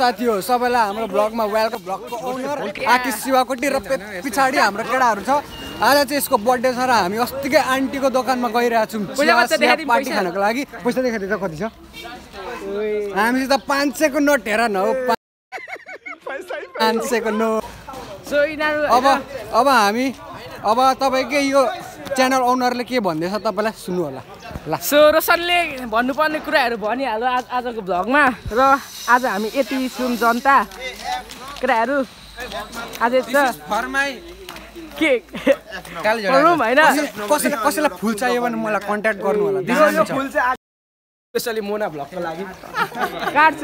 साथी हो सबैलाई हाम्रो ब्लगमा वेलकम। ब्लगको ओनर आकिश शिवाकोटी र पछाडि हाम्रो केटाहरू छ। आज चाहिँ यसको बर्थडे छ र हामी अस्तिकै आन्टीको दोकानमा गइरहेछौँ पार्टी खानको लागि। पैसा देखाइदिए त कति छ? हामी त 500 को नोट हेर न हो, 500 को नोट। अब हामी तपाईकै यो च्यानल ओनरले के भन्दैछ तपाईलाई सुन्नु होला ल। सो रोशनले भन्नुपर्ने कुराहरू भनिहाल्यो आजको भ्लगमा। र आज हामी यति छौँ जनता कुराहरू आज के कसैलाई फुल चाहियो भने मलाई कन्ट्याक्ट गर्नु होला। स्पेशली मोना भ्लगको लागि।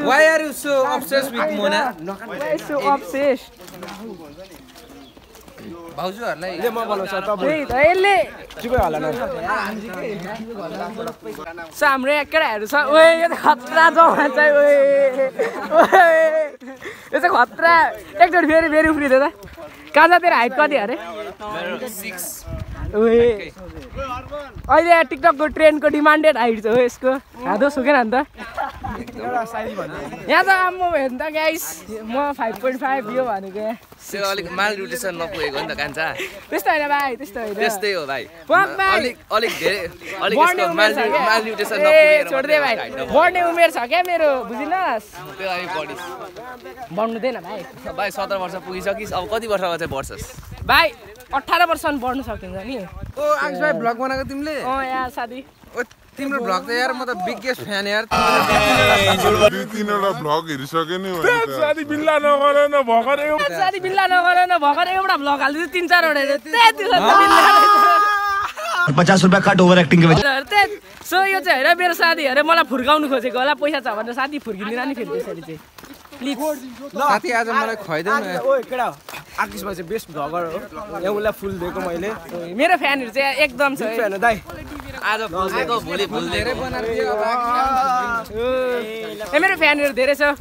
Why are you so obsessed with Mona? Why so obsessed? भाउजूहरुलाई ले म बनाउँछ त्यही त यसले चुपै होला न। सो हाम्रो यहाँ केटाहरू छ। ओए यो त खतरा जमा चाहिँ ओए यो चाहिँ खतरा। एकचोटि फेरि फेरि उफ्रिँदै त कहाँ जा तेरो हाइट कति अरे? 6। ओए अहिले टिकटकको ट्रेन्डको डिमान्डेड हाइट छ हो यसको। हातो सुकेन नि त यहाँ त म हेर्नु त गाइस म 5.5 यो भनेको यहाँ त्यो अलिक माल न्युट्रिसन नपुगेको नि त कान्छा। त्यस्तो होइन भाइ, त्यस्तो होइन। त्यस्तै हो भाइ। अलिक धेरै अलिक यसको माल न्युट्रिसन नपुगेर छोड्दे भाइ। बढ्ने उमेर छ क्या मेरो, बुझिनस्? त्यो अहिले बढी बढ्नुहुँदैन भाइ। भाइ 17 वर्ष पुगिसकिस्, अब कति वर्षमा चाहिँ बढ्छस्? भाइ 18 वर्षमा बढ्नु सकिन्छ नि। ओ आकिश भाइ भ्लग बनाएको तिमीले? यहाँ साथी ओ तिम्रो भ्लग त यार म त बिगेस्ट फ्यान यार। 2-3 भ्लग हेरिसके नि साथी बिल्ला नगर न भर्खर एउटा भ्लग हाल्दियो 3-4 वटा त्यति 50 रुपैयाँ कट ओभर एक्टिङ के वजह। सो यो चाहिँ हेर मेरो साथीहरु मलाई फुर्काउनु खोजेको होला। पैसा छ भनेर साथी फुर्किँदैन नि फेरि त्यसरी चाहिँ। प्लिज साथी आज मलाई खुवाइदेऊ न। ओए केटा आकिश भाइ चाहिँ बेस्ट भ्लगर हो। यहाँ उलाई फुल दिएको मैले। मेरो फ्यानहरु चाहिँ एकदम छ फ्यान हो दाइ। आज भुलेको भोलि भुल्दै बनाएर दियो अब आकिश। मेरो फ्यानहरु धेरै छ।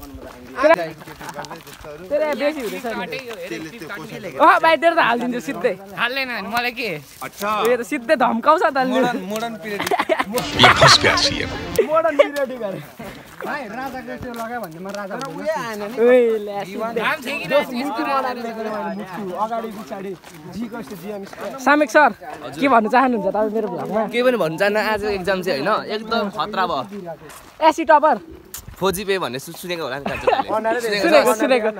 तेरे बेसी हुँदैछ नि। भाइ तेरो त हाल्दिन्छु सिधै। हाल्दैन नि मलाई के? अच्छा यो त सिधै धम्काउँछ त मोडर्न पिरियड ये फंस गया सीएम। मोडर्न पिरियड गरे भाइ राजा कृष्ण लगायो भने म राजा ओए ल्या अगाडि पछाडि जी कस्तो जिएम सामिक सर के भन्न चाहनुहुन्छ तपाईँ मेरो भ्लगमा? के पनि भन्नु चाहन्न। आज एक्जाम चाहिँ होइन एकदम खतरा भयो। एसी टपर फोजी पे भन्ने सुनेको होला नि कान्छा?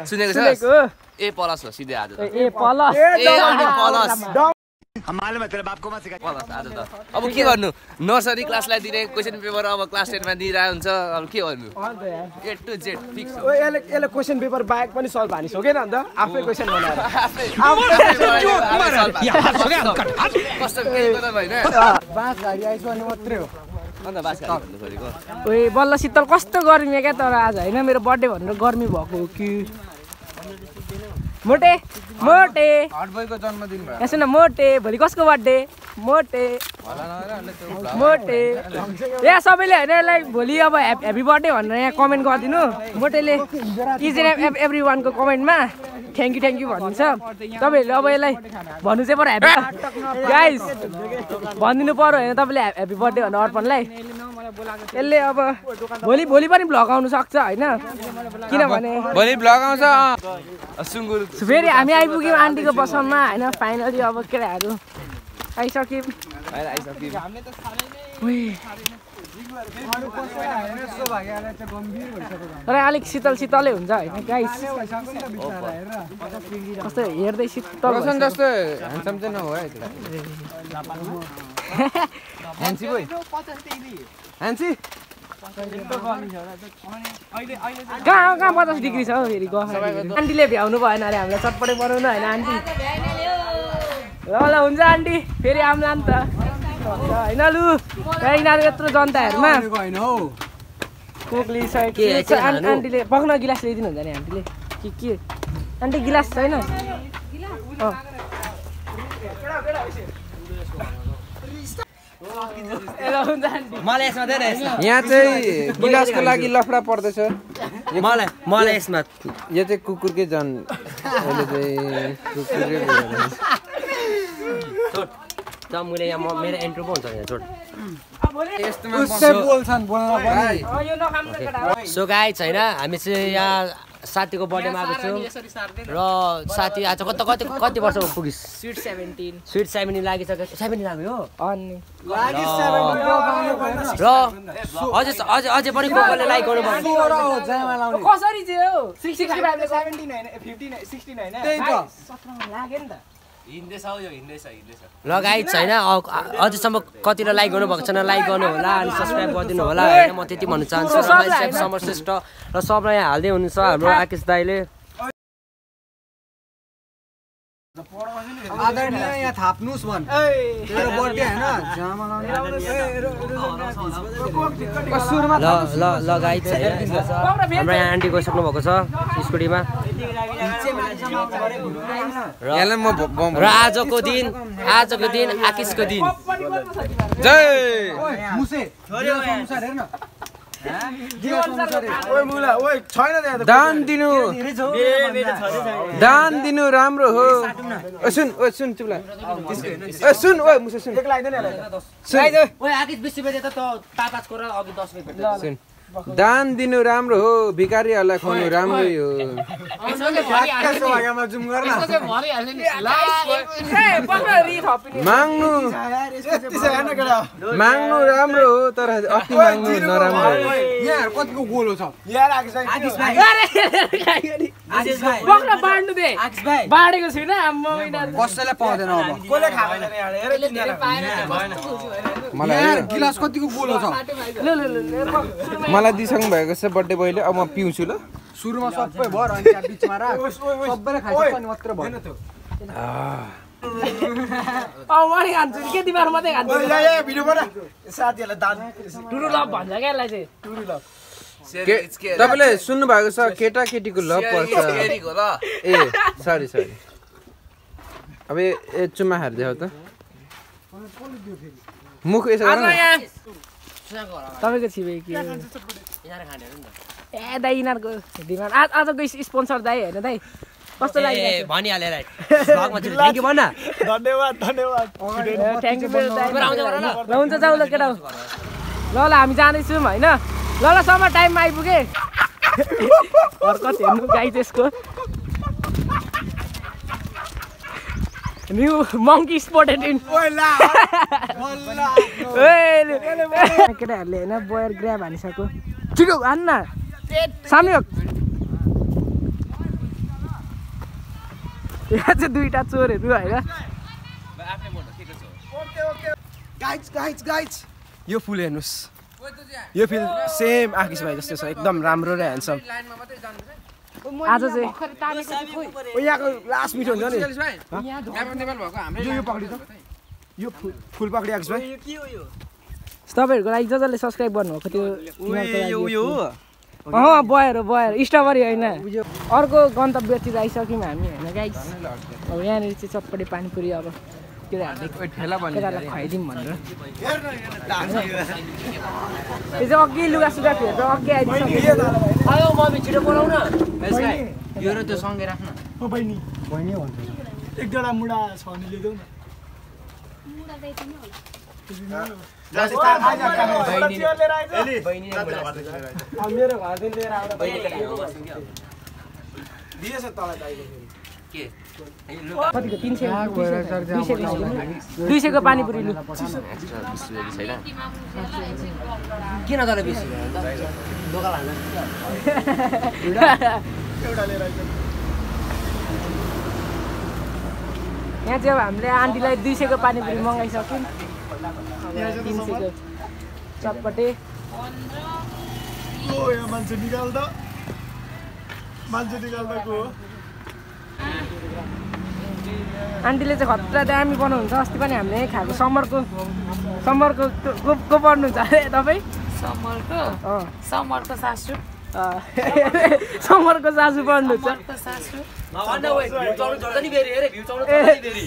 सुनेको ए प्लस हो सिधै आज त। ए प्लस हमारे में तेरे बाप को मत सिखा। प्लस आज त। अब के गर्नु? नर्सरी क्लासलाई दिने क्वेसन पेपर अब क्लास 10 मा दिइरहेको हुन्छ। अब के गर्नु? A to Z फिक्स हो। ओ यसले क्वेशन पेपर बाहेक पनि सल्भ हानि सकेन नि त। आफै क्वेशन बनाएर कस्तो के गर्दा भएन? बास गाडी आइछ भने मात्रै हो। अन्त बास खानु भन्नु खोजेको। ओए बल्ल शीतल कस्तो गर्मी क्या तर आज होइन मेरो बर्थडे भनेर गर्मी भएको हो कि? मोटे मोटे हट बोयको जन्मदिन भयो। यहाँ सुन मोटे भोलि कसको बर्थडे? मोटे मोटे यहाँ सबैले होइन यसलाई भोलि अब ह्याप्पी बर्थडे भनेर यहाँ कमेन्ट गरिदिनु। मोटेले इच एन्ड एभ्री वानको कमेन्टमा थ्याङ्क यू भनिदिन्छ। तपाईँहरूले अब यसलाई भन्नु चाहिँ पर्यो ह्याप्पी गाइस भनिदिनु पर्यो होइन तपाईँले ह्याप्पी बर्थडे भनेर अर्पणलाई। यसले अब भोलि पनि भ्लग आउनु सक्छ होइन? किनभने भोलि भ्लग आउँछ सुँगुर। फेरि हामी आइपुग्यौँ आन्टीको पसलमा होइन। फाइनली अब केटाहरू आइसक्यौँ। तर अलिक शीतलै हुन्छ होइन गाइस? कस्तो हेर्दै शीतल रोशन जस्तो ह्यान्डसम चाहिँ नहो है। ह्यान्सी बोय ह्यान्सी कहाँ 50 डिग्री छ फेरि आन्टीले भ्याउनु भएन अरे हामीलाई चटपटै बनाउनु होइन आन्टी? ल हुन्छ आन्टी फेरि आउँला नि त होइन लु यिनीहरू यत्रो जनताहरूमा कोक लिइसकेको आन्टीले पक्न गिलास ल्याइदिनु हुन्छ नि आन्टीले के आन्टी गिलास छैन? यहाँ चाहिँ गिलासको लागि लफडा पर्दैछ। मलाई यसमा यो चाहिँ कुकुरकै जन अहिले चाहिँ कुकुरकै मैले यहाँ मेरो एन्ट्रो पो हुन्छ यहाँ छोड। उससे बोल्छन् बोल्न पनि। सो गाइस हैन हामी चाहिँ यहाँ साथीको बर्थडेमा आएको छु र साथी आज कति वर्ष पुगिस् स्वीट 17 स्वीट 17 लागिसक्यो 17 लाग्यो अनि र अझै पनि कोकोले लाइक गर्नु भएको कसरी चाहिँ हो 65 ले 17 हैन 15 16 हैन त्यही त लाग्यो नि त हिँड्दैछ यो हिँड्दैछ ल गाइज छैन अझैसम्म कतिले लाइक गर्नुभएको छैन लाइक गर्नु होला अनि सब्स्क्राइब गरिदिनु होला हैन म त्यति भन्न चाहन्छु समर श्रेष्ठ र सबलाई यहाँ हाल्दै हुनुहुन्छ हाम्रो आकेश दाइले आदरणीय यहाँ थाप्नुस् भन् तेरो बर्थडे हैन जामा ल गाइज हाम्रो यहाँ आन्टी गइसक्नु भएको छ स्कुटीमा र आजको दिन आकेशको दिन जय मुसे हेर्न दान दिनु राम्रो हो सुन चुप सुन मुसा सुन ओए आकेश 20 रुपैयाँ दे त पाँच कोरा अघि 10 रुपैयाँ सुन दान दिनु राम्रो हो भिखारीहरूलाई खुवाउनु राम्रै हो माग्नु राम्रो हो तर अति माग्नु नराम्रो यहाँ कतिको गोलो छ बाडेको छैन कसैलाई पाउँदैन अब यहाँ गिलास कतिको गोलो छ मलाई दिइसक्नु भएको छ बर्थडे बोयले अब म पिउँछु ल सुरुमा सबै भयो अनि त्यहाँ बिचमा राख सबैले खाइसक्यो अनि मात्र भयो मरि खान्छु नि केटी बार मात्रै खान्छु साथीहरूलाई दान टुरु लभ भन्छ क्या यसलाई चाहिँ तपाईँले सुन्नु भएको छ केटा केटीको लभ पर्छ ए सरी अब चुम्मा हारिदियो त मुख यसो गर न तपाईँको छिमेकी ए दाइ यिनीहरूको डिमान्ड आजको स्पोन्सर दाइ होइन दाइ कस्तो लाग्यो भनिहाले राइट भ्लगमा चाहिँ थ्यांक यू भन्न धन्यवाद थ्यांक यू ल हुन्छ जाऊ ल केटा ल हामी जाँदैछौँ होइन ल सम्म टाइममा आइपुगे कति हेर्नु गाई त्यसको न्यू मङ्की स्पोटेड इन केटाहरूले होइन बोयर ग्राब हानिसक्यो छिटो हान्न साम्य यहाँ चाहिँ दुईटा चोरहरू होइन गाइज यो फुल हेर्नुहोस् यो फुल सेम आकिस भाइ जस्तो छ एकदम राम्रो र ह्यान्डसम आज चाहिँ यहाँको लास्ट मिठो हुन्छ नि यो फुल पक्रियो आकिस भाइ तपाईँहरूको लागि जसले सब्सक्राइब गर्नुभएको त्यो बयर स्ट्रबेरी होइन अर्को गन्तव्यतिर आइसक्यौँ हामी होइन गाइस अब यहाँनिर चाहिँ चटपटे पानीपुरी अब केटाहरूलाई खुवाइदिउँ भनेर यो चाहिँ अघि लुगा सुगा फेर्छ अघि आइदिइसक्यो मम्मी छिटो बोलाउन यो र त्यो सँगै राख्न बहिनी एकजना मुडा छ भने लिदेऊ न मेरो घरदेखि लिएर आउँदा दिएछ तँलाई कतिको 200 पानीपुरी लु किन तर बेसी दोकान हाल्न यहाँ चाहिँ अब हामीले आन्टीलाई 200 पानीपुरी मगाइसक्यौँ 300 चटपटे मान्छे निकाल्दा आन्टीले चाहिँ खतरा दामी बनाउनुहुन्छ अस्ति पनि हामीले खाएको समरको पढ्नुहुन्छ अरे तपाईँ समरको सासु समरको सासु पढ्नुहुन्छ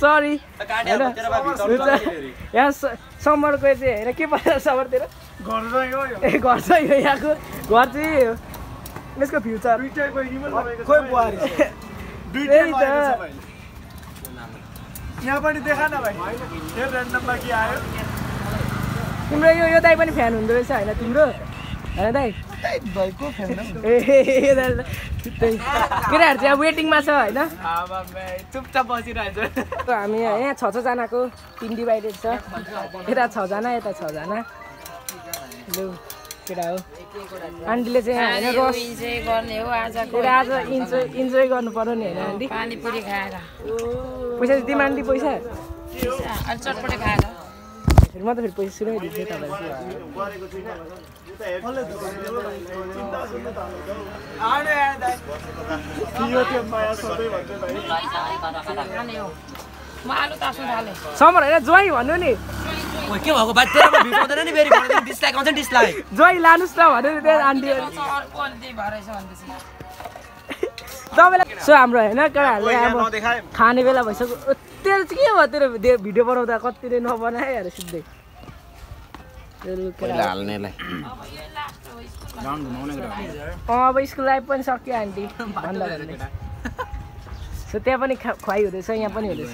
सरी यहाँ समरको चाहिँ हेर के पर्छ समरतिर घर छ यो यहाँको घर चाहिँ यसको फ्युचर यहाँ पनि देखा न भाइ ऱ्यान्डममा के आयो तिम्रो यो दाइ पनि फ्यान हुँदो रहेछ होइन तिम्रो होइन दाइ केटाहरू चाहिँ वेटिङमा छ होइन चुपचाप बसिरहेको हामी यहाँ 6-6जनाको टिम डिभाइडेड छ यता 6जना यता 6जना लु केटा हो आन्टीले चाहिँ होइन रस गर्ने हो आज आज इन्जोय गर्नु पर्यो नि होइन आन्टी पानीपुरी खाएर पैसा दिउँ आन्टी पैसा अलि चटपटे खाएर म त फेरि पैसा सुनाइदिन्छु तपाईँलाई म आलु तास्नु थालेँ समर होइन ज्वाइँ भन्नु नि के भएको बात तेरो भिड आउँदैन नि फेरि डिसलाइक आउँछ नि डिसलाइक ज्वाइँ लानुहोस् न भन्नु नि त्यो आन्टी अर्को अलि भएछ भनेपछि तपाईँलाई सो हाम्रो होइन केटाहरूले अब खाने बेला भइसक्यो तेरो चाहिँ के भयो तेरो भिडियो बनाउँदा कति नै नबनाए अरे सिधै अब स्कुल लाइफ पनि सक्यो आन्टी भन्दा भन्ने सो त्यहाँ पनि खुवाइ हुँदैछ यहाँ पनि हुँदैछ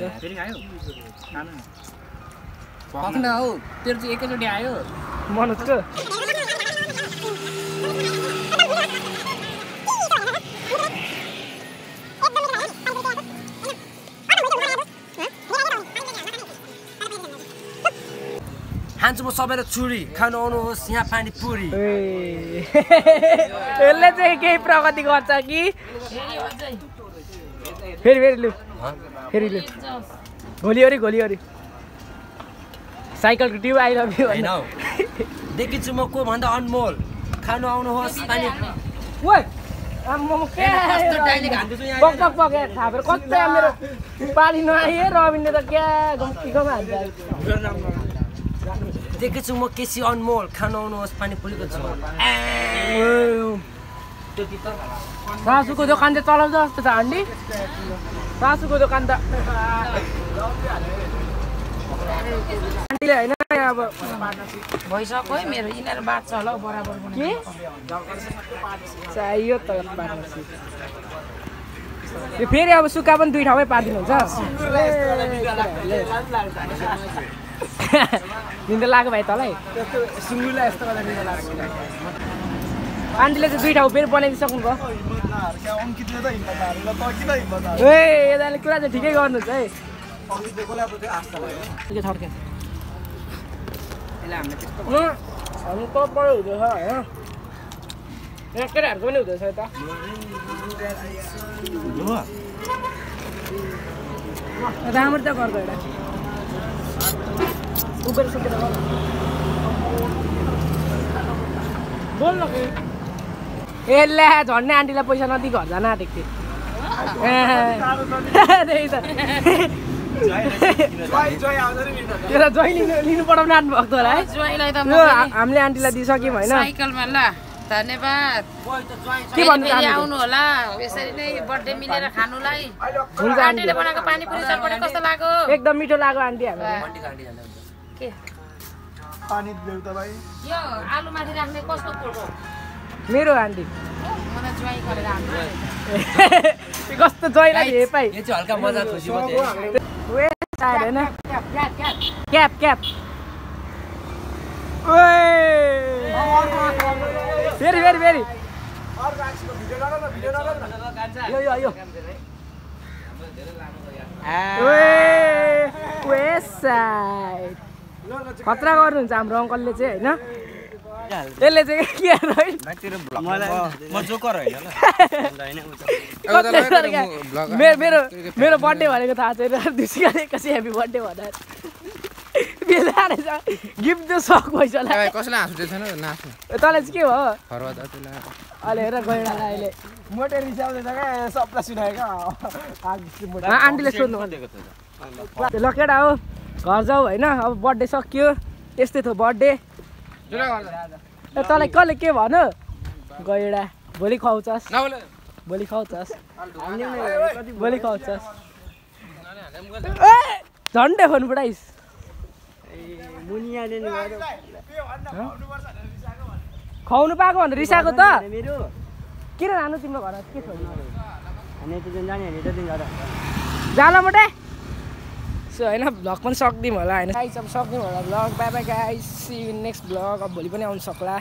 हौ तेरो चाहिँ एकैचोटि आयो मनोजको खान्छु म सबैलाई छुरी खानु आउनुहोस् यहाँ पानीपुरी यसले चाहिँ केही प्रगति गर्छ कि फेरि लु फेरि लु घोलिवरी साइकलको ट्युब आई लभ यु होइन देखिन्छु म को भन्दा अनमोल खानु आउनुहोस् पानी बक थापेर कतै मेरो पाली नआए रविनले त क्या गम्तीकोमा हान्छ देखिन्छु म केसी अनमोल खानु आउनुहोस् पानीपुरीको झोल सासूको दोकान चाहिँ चलाउँछ जस्तो छ आन्टी सासूको दोकान त आन्टीले होइन अब भइसक्यो है मेरो यिनीहरू बाँच्छ होला हौ बराबर के चाहियो त यो फेरि अब सुक्खा पनि 2 ठाउँमै पारिदिनुहुन्छ निन्द लाग्यो भाइ तँलाई आन्टीले चाहिँ 2 ठाउँ फेरि बनाइदिइसक्नु भयो ए यताले कुरा चाहिँ ठिकै गर्नुहुन्छ है हामी त पढ्यो हुँदैछ होइन यहाँ केटाहरूको पनि हुँदैछ यता राम्रो त गर्छ एउटा उबर सुकेर बोल न यसले झन्डै आन्टीलाई पैसा नदिई घर जान आँटेको थिएँ त्यही त ज्वाइँ लिनु पठाउनु आँट्नु भएको होला है हामीले आन्टीलाई दिइसक्यौँ होइन साइकलमा ल धन्यवाद के भन्नु आउनु होला यसरी नै बर्थडे मिलेर खानुलाई हुन्छ आन्टीले बनाएको पानीपुरी चटपटे कस्तो लाग्यो एकदम मिठो लाग्यो आन्टी हामीलाई के यो आलु माथि राख्ने कस्तो कुरो मेरो आन्टी मलाई ज्वाइँ गरेर हाम्रो कस्तो ज्वाइँलाई हेपाइ यो चाहिँ हल्का मजा खुसी भयो होइन क्याप फेरि यो वेस्ट साइड खतरा गर्नुहुन्छ हाम्रो अङ्कलले चाहिँ होइन यसले चाहिँ के मेरो बर्थडे भनेको थाहा छैन दुसिकाले कसै ह्याप्पी बर्थडे भनेर बेला रहेछ गिफ्ट त सक भइसक्यो कसैलाई हाँस उठेको छैन नाच्नु तँलाई चाहिँ के भयो फरवादालाई अहिले हेर गएर अहिले मोटे रिसाउँदैछ क्या सबलाई सुनायो क्या आन्टीले सोध्नु ल केटा हो घर जाऊ होइन अब बर्थडे सकियो यस्तै थियो बर्थडे तँलाई कसले के भन्यो गैडा भोलि खुवाउँछस् झन्डै फोन पठाइस् खुवाउनु पाएको भनेर रिसाएको त किन लानु तिम्रो घर के छ जाला मोटे सो होइन भ्लग पनि सक्दिउँ होला होइन अब सक्दिउँ होला vlog bye bye guys see you next vlog अब भोलि पनि आउनु सक्ला